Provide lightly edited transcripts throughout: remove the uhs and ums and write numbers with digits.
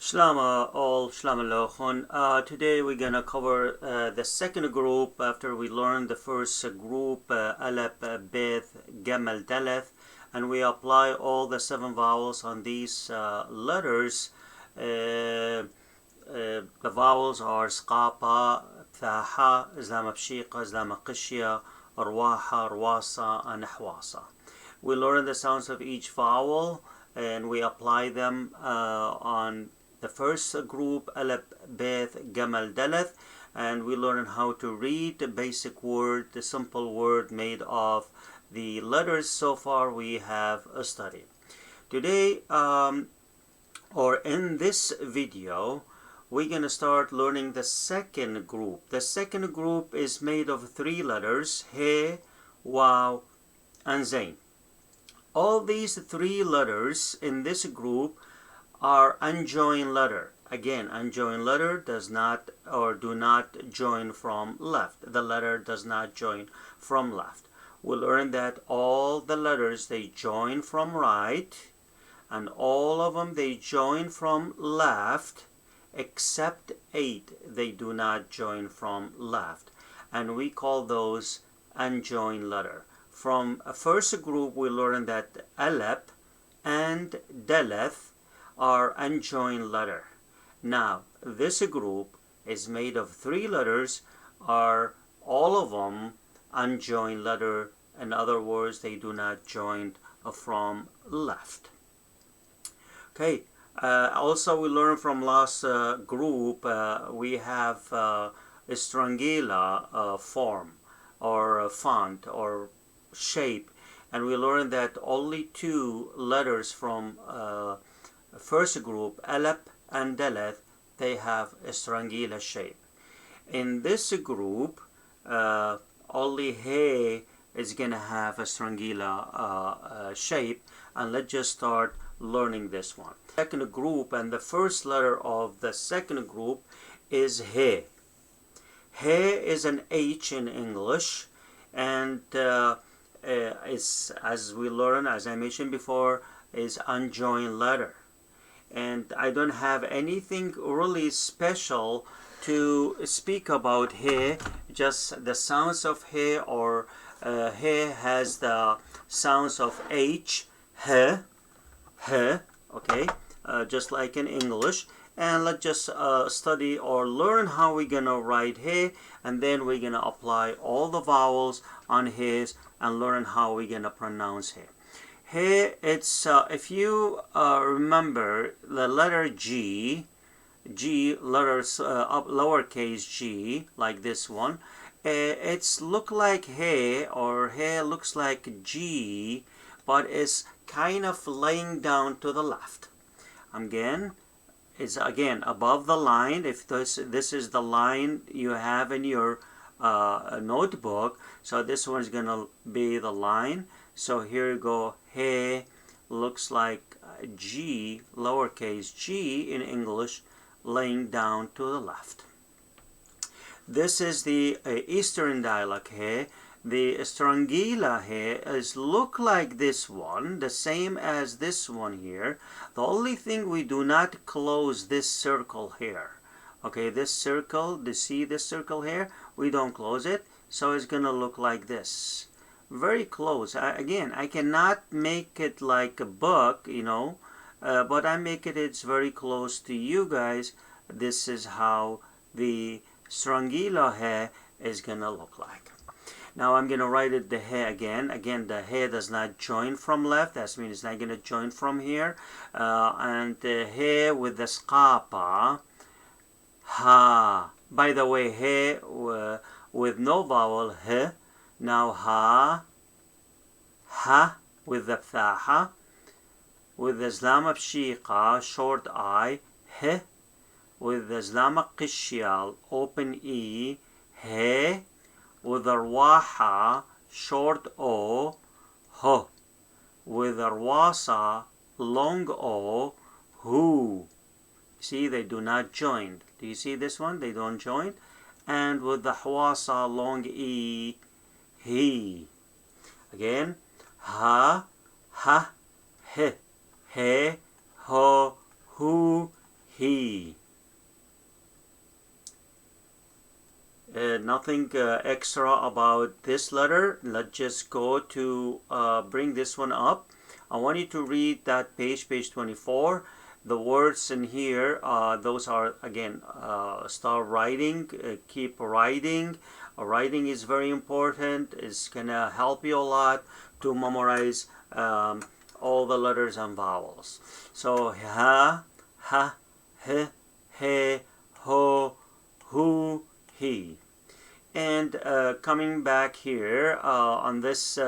ﷺ. Today we're going to cover the second group after we learned the first group, Alep, Beth, Gamal, Daleth, and we apply all the 7 vowels on these letters. The vowels are skaapa, ثاحة, ẓlamabshiqa, ẓlamaqishya, rwaha, rwasa, and hwasa. We learn the sounds of each vowel and we apply them on the first group, Alep, Beth, Gamal, Daleth, and we learn how to read the basic word, the simple word made of the letters so far we have studied. Today, or in this video, we're going to start learning the second group. The second group is made of 3 letters, he, waw, and zain. All these 3 letters in this group are unjoined letter. Again, unjoined letter does not or do not join from left. The letter does not join from left. We'll learn that all the letters, they join from right, and all of them, they join from left, except 8. They do not join from left. And we call those unjoined letter. From a first group, we learned that Alep and Daleth are unjoined letter. Now, this group is made of 3 letters, are all of them unjoined letter. In other words, they do not join from left. Okay, also we learned from last group, we have a Strangila form or font or shape, and we learned that only 2 letters from first group, Alep and Daleth, they have a Strangila shape. In this group, only he is going to have a Strangila shape, and let's just start learning this one. Second group, and the first letter of the second group is he. He is an H in English, and it's, as we learned, as I mentioned before, is unjoined letter. And I don't have anything really special to speak about he. Just the sounds of he, or he has the sounds of H, he, okay, just like in English. And let's just study or learn how we're gonna write he, and then we're gonna apply all the vowels on his and learn how we're gonna pronounce he. He, it's if you remember the letter G letters up lowercase g, like this one, it's look like he, or he looks like G, but it's kind of laying down to the left. Again, it's again above the line. If this is the line you have in your notebook, so this one is gonna be the line. So here you go, he looks like G, lowercase g in English, laying down to the left. This is the Eastern dialect he. The Strangila he is look like this one, the same as this one here. The only thing, we do not close this circle here. Okay, this circle, do you see this circle here? We don't close it, so it's gonna look like this. Very close. Again, I cannot make it like a book, you know, but I make it, it's very close to you guys. This is how the Strangila he is gonna look like. Now I'm gonna write it the he again. Again, the he does not join from left. That means it's not gonna join from here. And the he with the skaapa, ha. By the way, he with no vowel, he. Now ha with the فتحة, with the ẓlamabshiqa, short I, he, with the ẓlamaqishya, open E, he, with the rwaha, short O, ho, with the rwasa, long O, hu. See, they do not join. Do you see this one? They don't join. And with the hwasa, long E, he. Again, ha, he, ho, hu, he. Nothing extra about this letter. Let's just go to bring this one up. I want you to read that page 24. The words in here, those are again, start writing, keep writing. Writing is very important. It's gonna help you a lot to memorize all the letters and vowels. So ha, ha, he, ho, hu, he. And coming back here on this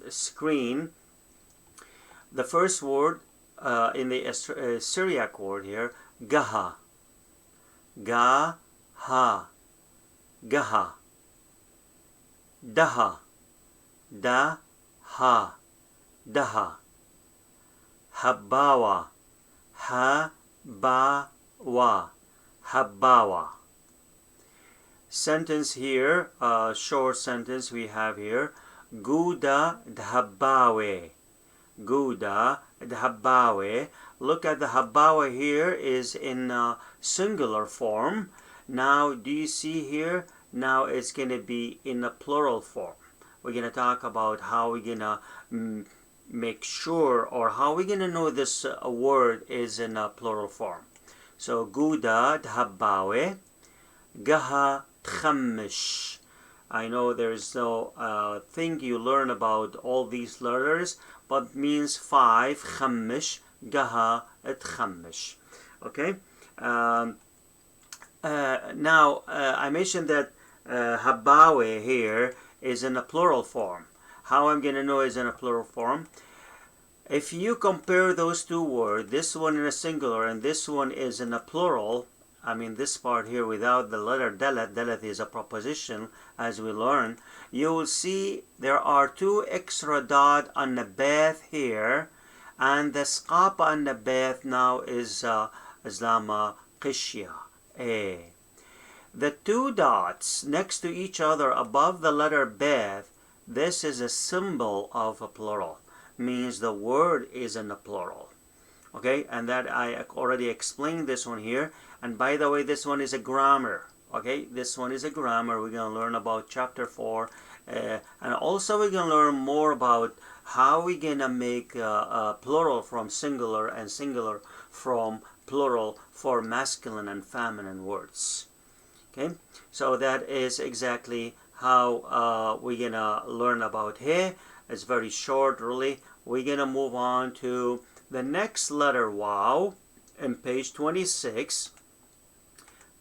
screen, the first word in the Syriac word here, gaha, ga-ha, gaha, daha, da-ha, daha, habbawa, ha-ba-wa, habbawa. Sentence here, short sentence we have here, Guda dhabawe. Guda dhabawe. Look at the habawe here is in singular form. Now, do you see here? Now it's going to be in a plural form. We're going to talk about how we're going to make sure, or how we're going to know this word is in a plural form. So, Guda dhabawe. Gaha თხαμش. I know there's no thing you learn about all these letters, but means 5. თხαμش, gaha თხαμش. Okay. Now I mentioned that habawe here is in a plural form. How I'm going to know is in a plural form? If you compare those two words, this one in a singular and this one is in a plural, I mean this part here without the letter dalet, dalet is a preposition as we learn, you will see there are 2 extra dots on the beth here, and the sqapa on the beth now is Islama qishya, A. The 2 dots next to each other above the letter beth, this is a symbol of a plural, means the word is in a plural. Okay, and that I already explained this one here. And by the way, this one is a grammar. Okay, this one is a grammar. We're going to learn about chapter 4. And also we're going to learn more about how we're going to make plural from singular and singular from plural for masculine and feminine words. Okay, so that is exactly how we're going to learn about he. It's very short, really. We're going to move on to the next letter, wow, in page 26.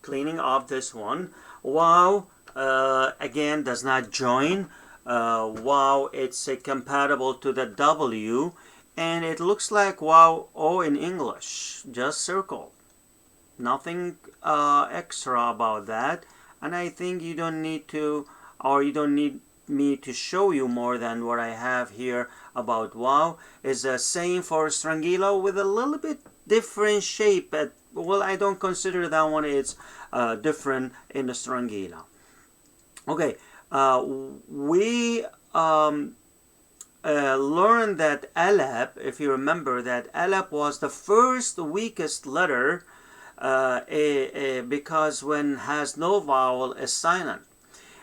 Cleaning up this one. Wow, again, does not join. Wow, it's compatible to the W, and it looks like wow, O in English, just circle. Nothing extra about that, and I think you don't need to, or you don't need me to show you more than what I have here about wow. Is the same for strangilo with a little bit different shape. But, well, I don't consider that one it's different in the strangilo. Okay, we learned that alep, if you remember, that alep was the first weakest letter because when has no vowel is silent.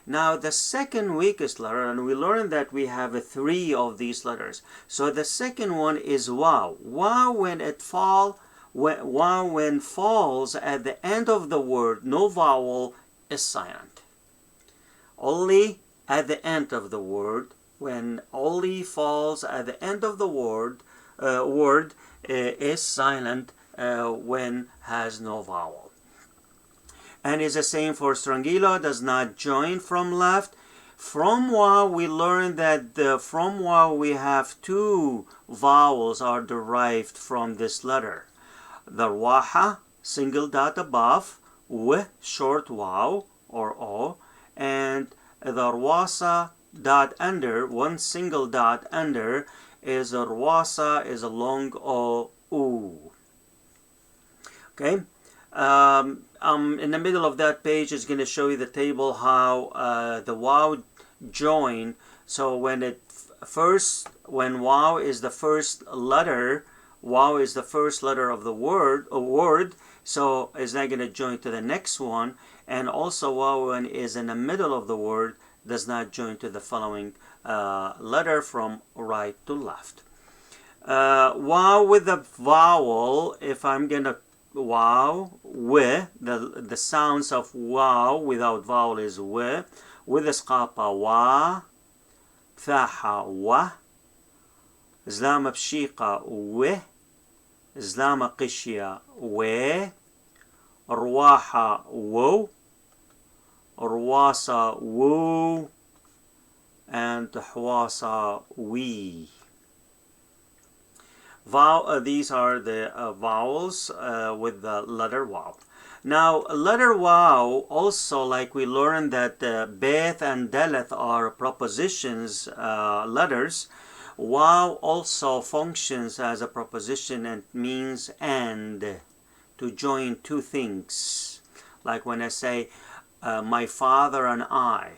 Now the second weakest letter, and we learned that we have 3 of these letters. So the second one is wow. Wow when it falls at the end of the word, no vowel is silent. Only at the end of the word, when only falls at the end of the word is silent when has no vowel. And is the same for strangilo, does not join from left. From wow, we learned that from wow we have 2 vowels are derived from this letter. The waha, single dot above, w, short wow or o, and the rwasa dot under, 1 single dot under, is a rwasa, is a long o, u. Okay. In the middle of that page is going to show you the table how the wow join. So when wow is the first letter Waw is the first letter of the word, so it's not going to join to the next one. And also waw is in the middle of the word, does not join to the following letter from right to left. Waw with the vowel, if I'm going to waw with the sounds of waw without vowel is with اسقاطة wa, فتحة wa, زلامة بشيقة و, زلامة قشية و, رواحة wo, رواصة woo, and حواصة we. These are the vowels with the letter waw. Now, letter waw also, like we learned that beth and daleth are prepositions letters. Waw also functions as a preposition and means and, to join two things. Like when I say my father and I.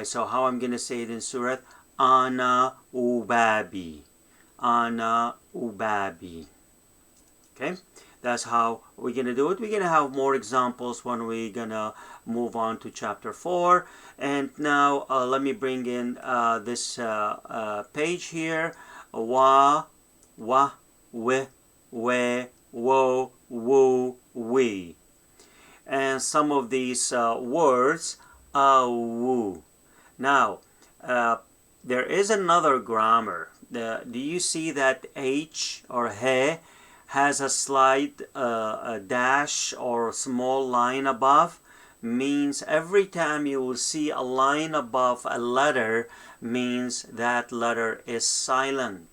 So how I'm going to say it in Surah? Ana ubabi. Ana ubabi. Okay, that's how we're going to do it. We're going to have more examples when we're going to move on to chapter 4. And now let me bring in this page here. Wa, we, wo, woo, we. And some of these words, woo. Now, there is another grammar. Do you see that H or he has a slight dash or small line above? Means every time you will see a line above a letter, means that letter is silent.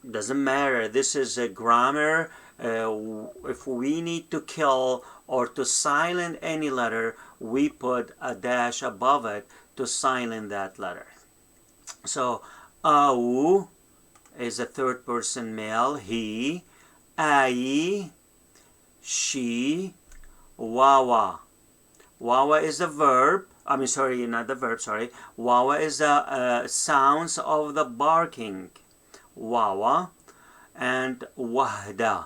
Doesn't matter. This is a grammar. If we need to kill or to silent any letter, we put a dash above it to silent that letter. So, au is a third person male, he, ai, she, wawa. Wawa is the verb. Not the verb, sorry. Wawa is the sounds of the barking. Wawa. And wahda.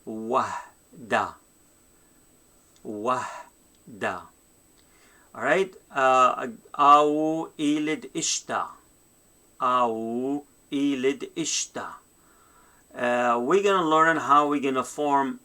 Wahda. Wahda. Alright? Au ilid ishta. Au ilid ishta. We're going to learn how we're going to form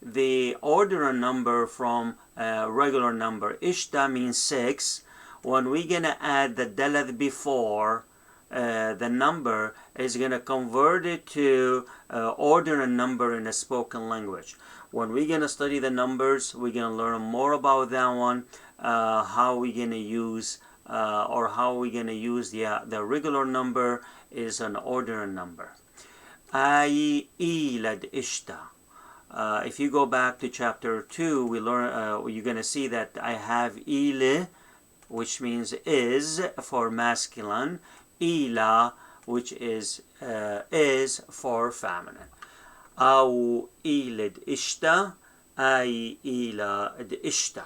the ordinal number from regular number. Ishta means 6. When we're going to add the daleth before the number, is going to convert it to ordinal number in a spoken language. When we're going to study the numbers, we're going to learn more about that one, how we're going to use the regular number is an ordinal number. Ai ilad ishta. If you go back to chapter 2, we learn. You're going to see that I have ile, which means is for masculine, ila, which is for feminine. Au ilad ishta, ai ilad ishta.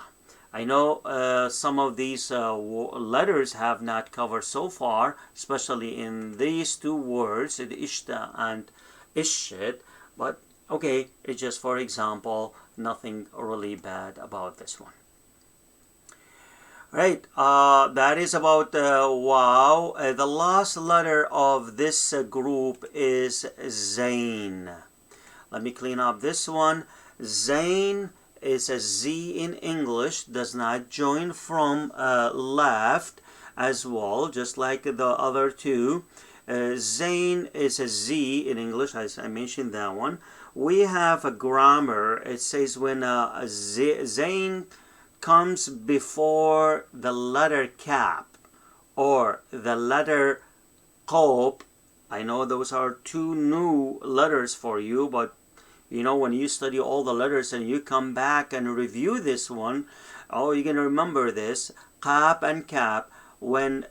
I know some of these letters have not covered so far, especially in these two words, ishta and ishit, but okay, it's just for example, nothing really bad about this one. Right, that is about waw. The last letter of this group is zain. Let me clean up this one. Zain is a Z in English, does not join from left as well, just like the other two. Zain is a Z in English, as I mentioned that one. We have a grammar. It says when zain comes before the letter cap or the letter qop. I know those are two new letters for you, but you know, when you study all the letters and you come back and review this one, you're going to remember this. Qap and cap, when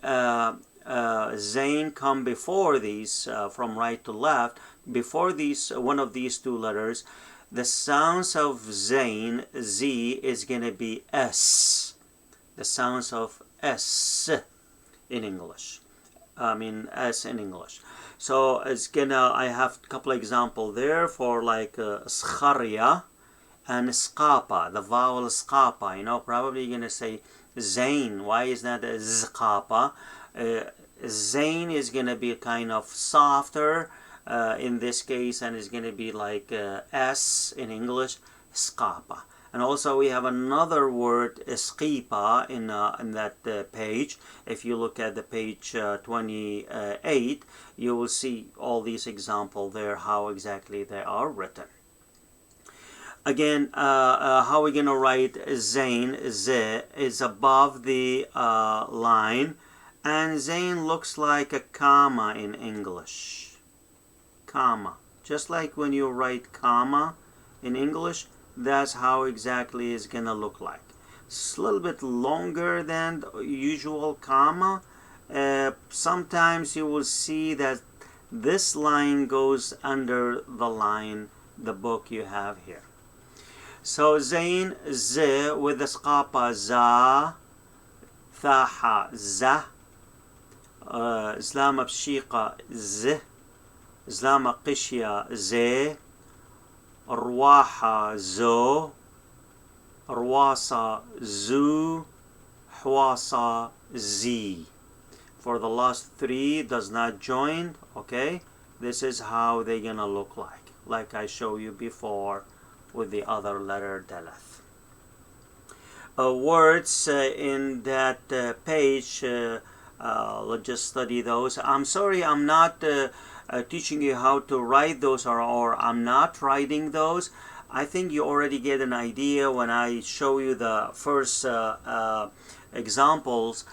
zain come before these, from right to left, before these, one of these two letters, the sounds of zain, Z, is going to be S. The sounds of S in English. S in English. So it's gonna, I have a couple of examples there for like skharya and skapa, the vowel skapa. Probably you're gonna say zain. Why is that a zkapa? Zain is gonna be kind of softer in this case, and it's gonna be like S in English, skapa. And also we have another word, skipa, in that page. If you look at the page 28, you will see all these examples there, how exactly they are written. Again, how we're going to write zain, z, is above the line, and zain looks like a comma in English. Comma. Just like when you write comma in English, that's how exactly it's gonna look like. It's a little bit longer than the usual comma. Sometimes you will see that this line goes under the line, the book you have here. So zain, z, with the skapa, za, thaha, za, zlama pshiqa, z, zlama qishya, ze, ڕواحە زۆ، ڕواسە زوو، حواسە زی. For the last three does not join, okay? This is how they're gonna look like I showed you before with the other letter daleth. Words in that page, let's just study those. I'm sorry, I'm not teaching you how to write those, or I'm not writing those. I think you already get an idea when I show you the first examples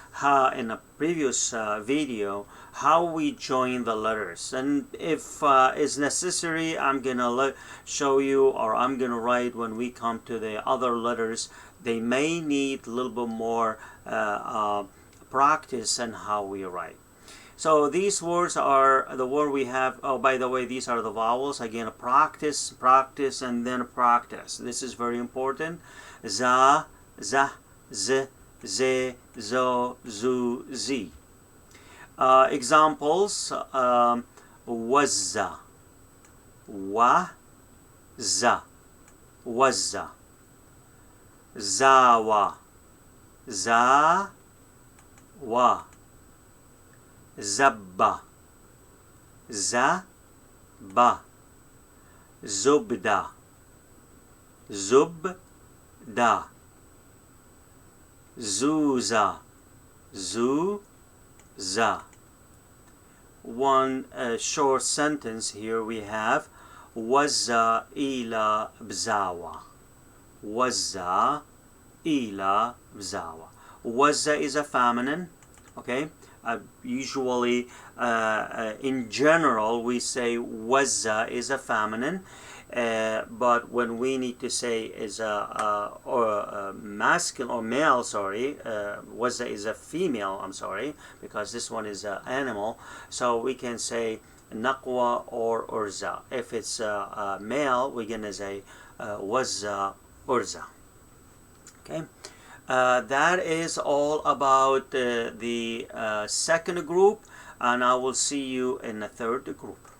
in a previous video, how we join the letters. And if it's necessary, I'm gonna show you, or I'm gonna write when we come to the other letters. They may need a little bit more practice in how we write. So these words are the word we have. Oh, by the way, these are the vowels. Again, practice, practice, and then practice. This is very important. Za, za, z, ze, zo, zu, zi. Examples: wazza, wa, za, wazza. Zawa, za, wa. Zabba, za-ba. Zubda, zub-da. Zuza, zu-za. One short sentence here we have: wazza ila bzawa. Wazza ila bzawa. Wazza is a feminine, okay? Usually, in general, we say wazza is a feminine, but when we need to say is a masculine or male, sorry, wazza is a female, I'm sorry, because this one is an animal, so we can say naqwa or urza. If it's a male, we're gonna say wazza urza. Okay. That is all about the second group, and I will see you in the third group.